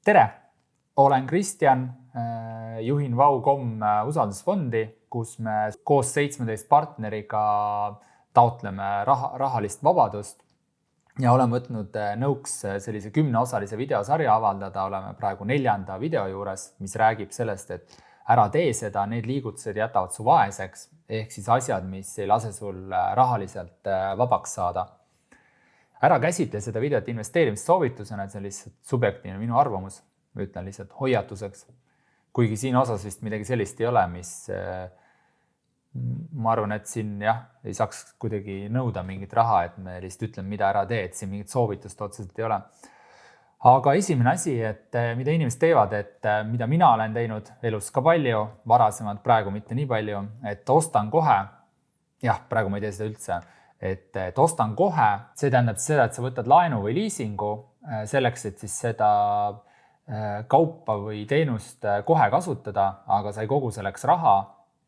Tere! Olen Kristjan, juhin Vau.com usaldusfondi, kus me koos 17 partneriga taotleme rahalist vabadust ja olen võtnud nõuks sellise 10-osalise videosarja avaldada. Oleme praegu 4. video juures, mis räägib sellest, et ära tee seda, need liigutused jätavad su vaeseks, ehk siis asjad, mis ei lase sul rahaliselt vabaks saada. Ära käsitle seda videot investeerimissoovitusena, et see on lihtsalt subjektiivne minu arvamus. Ma ütlen lihtsalt hoiatuseks. Kuigi siin osas vist midagi sellist ei ole, mis ma arvan, et siin ei saaks kuidagi nõuda mingit raha, et me lihtsalt ütlen, mida ära tee, et siin mingit soovitust otseselt ei ole. Aga esimene asi, et mida inimesed teevad, et mida mina olen teinud elus ka palju, varasemalt praegu mitte nii palju, et ostan kohe. Praegu ma ei tee seda üldse. Et ostan kohe, see tähendab seda, et sa võtad laenu või liisingu selleks, et siis seda kaupa või teenust kohe kasutada, aga sa ei kogu selleks raha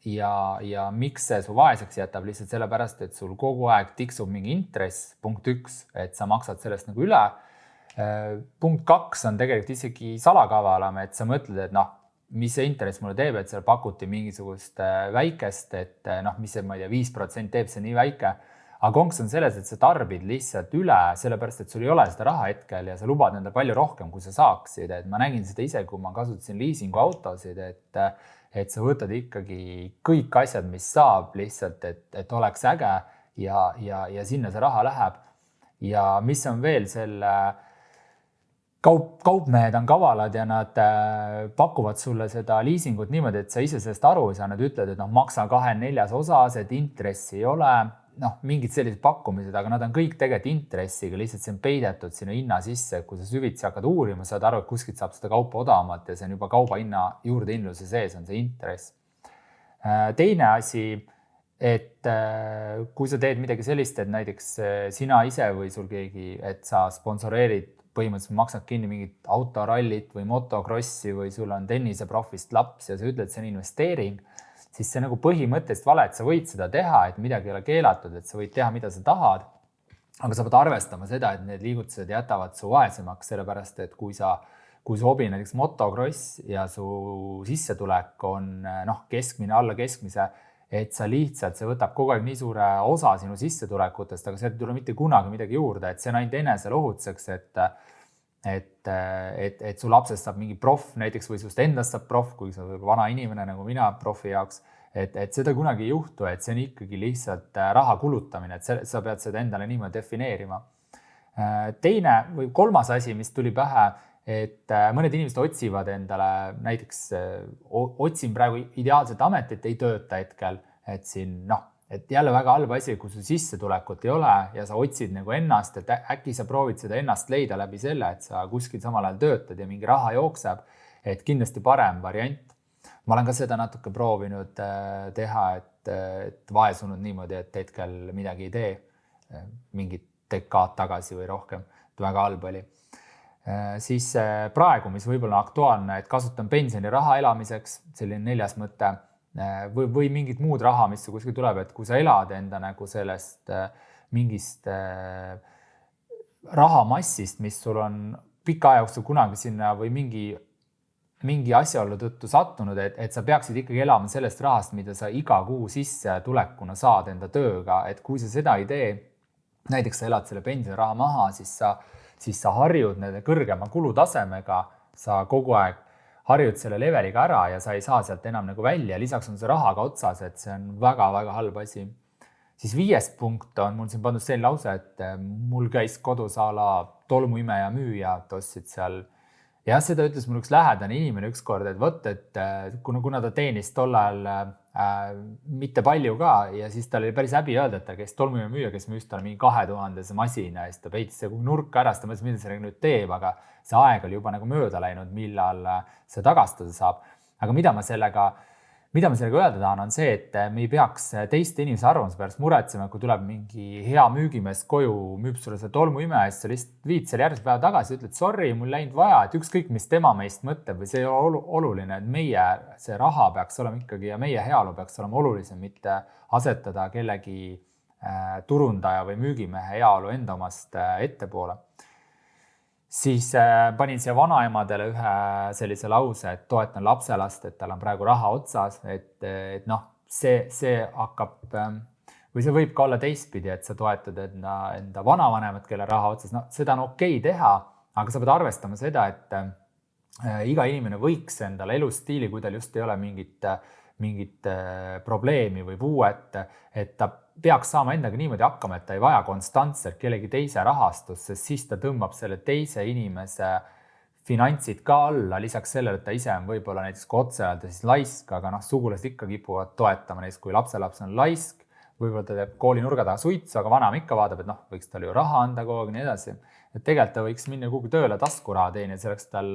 ja miks see su vaeseks jätab lihtsalt sellepärast, et sul kogu aeg tiksub mingi intress, punkt 1, et sa maksad sellest nagu üle. Punkt 2 on tegelikult isegi salakavalam, et sa mõtled, et mis see intress mulle teeb, et seal pakuti mingisugust väikest, et mis see, ma ei tea, 5% teeb see nii väike. Aga konks on selles, et sa tarbid lihtsalt üle, sellepärast, et sul ei ole seda raha hetkel ja sa lubad endale palju rohkem, kui sa saaksid. Et ma nägin seda ise, kui ma kasutasin liisingu autosid, et sa võtad ikkagi kõik asjad, mis saab lihtsalt, et oleks äge ja sinna see raha läheb. Ja mis on veel selle kaupmehed on kavalad ja nad pakuvad sulle seda liisingut niimoodi, et sa ise sellest aru ei saa. Nad ütlevad, et maksa 2/4 osas, et intressi ei ole. Mingid sellised pakkumised, aga nad on kõik tegelikult intressiga, lihtsalt see on peidetud sinu hinna sisse. Kui sa süvitsi hakkad uurima, saad aru, et kuskilt saab seda kaupa odavamalt ja see on juba kauba hinna juurdehindluse sees on see intress. Teine asi, et kui sa teed midagi sellist, et näiteks sina ise või sul keegi, et sa sponsoreerid, põhimõtteliselt maksad kinni mingit autorallit või motokrossi või sul on tenniseprofist laps ja sa ütled, et see on investeering, siis see nagu põhimõtteliselt vale, et sa võid seda teha, et midagi ei ole keelatud, et sa võid teha, mida sa tahad. Aga sa pead arvestama seda, et need liigutused jätavad su vaesemaks, sellepärast, et kui su hobi näiteks motokross ja su sissetulek on keskmine, alla keskmise, et sa lihtsalt, see võtab kogu aeg nii suure osa sinu sissetulekutest, aga see ei tule mitte kunagi midagi juurde, et see on ainult enesele ohutseks, et su lapsest saab mingi prof näiteks või sust endast saab prof, kui sa oled vana inimene nagu mina profi jaoks, et seda kunagi ei juhtu, et see on ikkagi lihtsalt raha kulutamine, et sa pead seda endale niimoodi defineerima. Teine või kolmas asi, mis tuli pähe, et mõned inimesed otsivad endale, näiteks otsin praegu ideaalset ametit, ei tööta hetkel, et siin et jälle väga halb asi, kui su sissetulekut ei ole ja sa otsid nagu ennast, et äkki sa proovid seda ennast leida läbi selle, et sa kuskil samal ajal töötad ja mingi raha jookseb, et kindlasti parem variant. Ma olen ka seda natuke proovinud teha, et vaesunud niimoodi, et hetkel midagi ei tee, mingit dekaad tagasi või rohkem, et väga halb oli. Siis praegu, mis võib-olla on aktuaalne, et kasutan pensioniraha elamiseks, selline 4. mõte, või mingid muud raha, mis kuskil tuleb, et kui sa elad enda nagu sellest mingist rahamassist, mis sul on pika aja jooksul kunagi sinna või mingi asjaolu tõttu sattunud, et sa peaksid ikkagi elama sellest rahast, mida sa iga kuu sisse tulekuna saad enda tööga, et kui sa seda ei tee, näiteks sa elad selle pensioniraha maha, siis sa harjud nende kõrgema kulutasemega, sa kogu aeg harjud selle leveliga ära ja sa ei saa sealt enam nagu välja. Lisaks on see rahaga otsas, et see on väga-väga halb asi. Siis 5. punkt on mul siin pandud selline lause, et mul käis kodus ala tolmuimeja müüjad ostsid seal. Ja seda ütles mul üks lähedane inimene ükskord, et võt, et kuna ta teenis tollal mitte palju ka ja siis tal oli päris häbi öelda, et ta käis tolmuimeja müüja, kes müüs talle mingi 2000 masina ja siis ta peitis see nurka ära, ta mõtles, mida see nüüd teeb, aga see aeg oli juba nagu mööda läinud, millal see tagastada saab. Aga mida ma sellega öelda tahan, on see, et me ei peaks teiste inimese arvamuse pärast muretsema, kui tuleb mingi hea müügimees koju, müüb sulle see tolmuime, siis sa lihtsalt viid selle järgmise päeva tagasi, ütled, sorry, mul läinud vaja, et ükskõik, mis tema meist mõtleb või see ei ole oluline, et meie see raha peaks olema ikkagi ja meie heaolu peaks olema olulisem, mitte asetada kellegi turundaja või müügimehe heaolu enda omast ettepoole. siis panin siia vanaemadele ühe sellise lause, et toetan lapselast, et tal on praegu raha otsas, et noh, see hakkab või see võib ka olla teistpidi, et sa toetad enda vanavanemat, kelle raha otsas, no seda on okei teha, aga sa pead arvestama seda, et iga inimene võiks endale elustiili, kui tal just ei ole mingit probleemi või puuet, et ta peaks saama endaga niimoodi hakkama, et ta ei vaja konstantselt kellegi teise rahastust, sest siis ta tõmbab selle teise inimese finantsid ka alla, lisaks sellele, et ta ise on võib-olla näiteks kui otse öelda siis laisk, aga noh, sugulased ikka kipuvad toetama näiteks, kui lapselaps on laisk, võib-olla ta teeb kooli nurga taha suitsu, aga vanem ikka vaatab, et noh, võiks talle ju raha anda kogu aeg ja nii edasi. Et tegelikult ta võiks minna kuhugi tööle taskuraha teenida, see oleks tal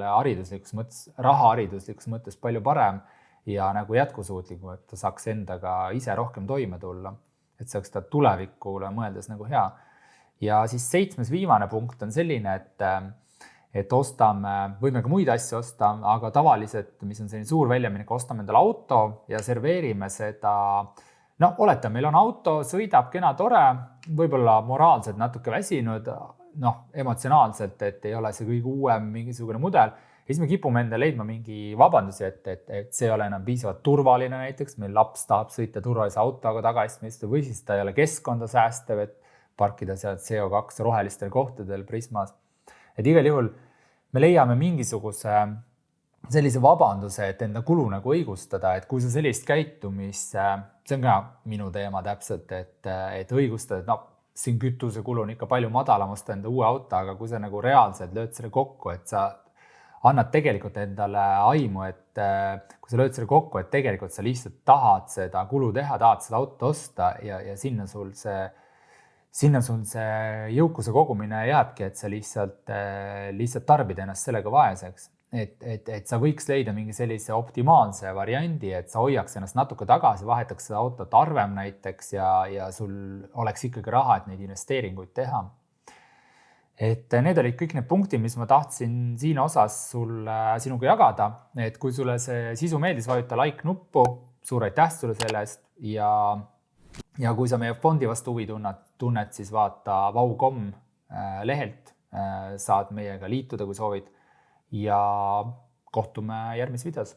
rahahariduslikus mõttes palju parem ja nagu jätkusuutlikum, et ta saaks endaga ise rohkem toime tulla. Et see oleks ta tulevikule mõeldes nagu hea. Ja siis 7. viimane punkt on selline, et ostame, võime ka muid asju osta, aga tavaliselt, mis on selline suur väljaminek, ostame endale auto ja serveerime seda. No oletame, meil on auto, sõidab kena tore, võib-olla moraalselt natuke väsinud, noh, emotsionaalselt, et ei ole see kõige uuem mingisugune mudel. Ja siis me kipume enda leidma mingi vabandusi, et see ei ole enam piisavalt turvaline näiteks. Meil laps tahab sõita turvalise autoga tagaistmist või siis ta ei ole keskkonda säästev, et parkida seal CO2 rohelistel kohtadel Prismas. Et igal juhul me leiame mingisuguse sellise vabanduse, et enda kulu nagu õigustada, et kui sa sellist käitumist, see on ka minu teema täpselt, et õigustada, et no, siin kütusekulu on ikka palju madalam osta enda uue auto, aga kui sa nagu reaalselt lööd selle kokku, et sa annad tegelikult endale aimu, et kui sa lööd selle kokku, et tegelikult sa lihtsalt tahad seda kulu teha, tahad seda auto osta ja sinna sul see jõukuse kogumine jääbki, et sa lihtsalt tarbid ennast sellega vaeseks. Et sa võiks leida mingi sellise optimaalse variandi, et sa hoiaks ennast natuke tagasi, vahetaks seda autot harvem näiteks ja sul oleks ikkagi raha, et neid investeeringuid teha. Et need olid kõik need punktid, mis ma tahtsin siin osas sinuga jagada. Et kui sulle see sisu meeldis, vajuta like nuppu, suur aitäh sulle sellest ja kui sa meie fondi vastu huvi tunned, siis vaata vau.com lehelt, saad meiega liituda, kui soovid ja kohtume järgmises videos.